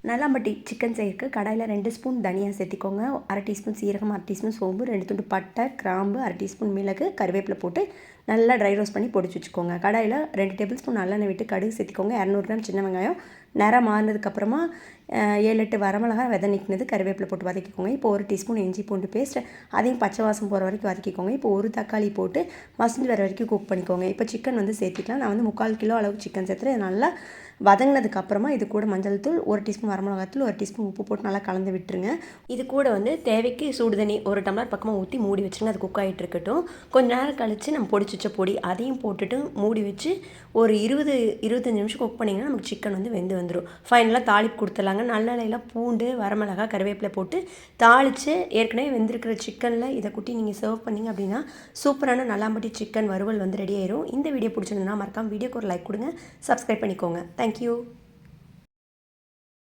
Nallampatti chicken செய்யறதுக்கு கடாயில் 2 spoon தனியா சேர்த்திக்கோங்க, 1/2 டீஸ்பூன் சீரகம், 1/2 டீஸ்பூன் சோம்பு, 2 துண்டு பட்டை, கிராம்பு, 1/2 டீஸ்பூன் மிளகு, கருவேப்பிலை போட்டு நல்லா ட்ரை ரோஸ்ட் பண்ணி பொடிச்சு வச்சுக்கோங்க. கடாயில் 2 டேபிள் ஸ்பூன் நல்லெண்ணெய் விட்டு கடுகு சேர்த்திக்கோங்க. 200 கிராம் சின்ன வெங்காயம் நிறம் மாறினதுக்கப்புறமா 7-8 வரமிளகாய் விதை நீக்கினது கருவேப்பிலை போட்டு வதக்கிக்கோங்க. இப்போ 1 டீஸ்பூன் இஞ்சி பூண்டு பேஸ்ட், அதையும் பச்சை வாசம் போகிற வரைக்கும் வதக்கிக்கோங்க. இப்போ 1 தக்காளி போட்டு மசிஞ்சு வர வரைக்கும் குக் பண்ணிக்கோங்க. இப்போ சிக்கன் சேர்த்திக்கலாம். நான் 3/4 கிலோ அளவுக்கு சிக்கன் சேர்த்துறேன். நல்லா வதங்கினதுக்கப்புறமா இது கூட மஞ்சள் தூள், 1 டீஸ்பூன் வரமிளகாத்தூள், 1 டீஸ்பூன் உப்பு போட்டு நல்லா கலந்து விட்டுருங்க. இது கூட தேவைக்கு சுடு தண்ணி 1 டம்ளர் பக்கமாக ஊற்றி மூடி வச்சுருங்க. அது குக் ஆகிட்டு இருக்கட்டும். கொஞ்ச நேரம் கழித்து நம்ம பொடிச்சு வச்ச பொடி அதையும் போட்டுட்டு மூடி வச்சு ஒரு 20-25 நிமிஷம் குக் பண்ணிங்கன்னா நமக்கு சிக்கன் வெந்து வந்துடும். ஃபைனலாக தாளிப்பு கொடுத்துடலாங்க. நல்லெண்ணெயில் பூண்டு, வரமிளகாய், கருவேப்பிலை போட்டு தாளித்து ஏற்கனவே வெந்திருக்கிற சிக்கனில் இதை குட்டி நீங்கள் சர்வ் பண்ணிங்க அப்படின்னா சூப்பரான நல்லாம்பட்டி சிக்கன் வறுவல் ரெடி ஆயிரும். இந்த வீடியோ பிடிச்சிருந்ததுன்னா மறக்காம வீடியோக்கு ஒரு லைக் கொடுங்க, சப்ஸ்கிரைப் பண்ணிக்கோங்க. தேங்க்யூ.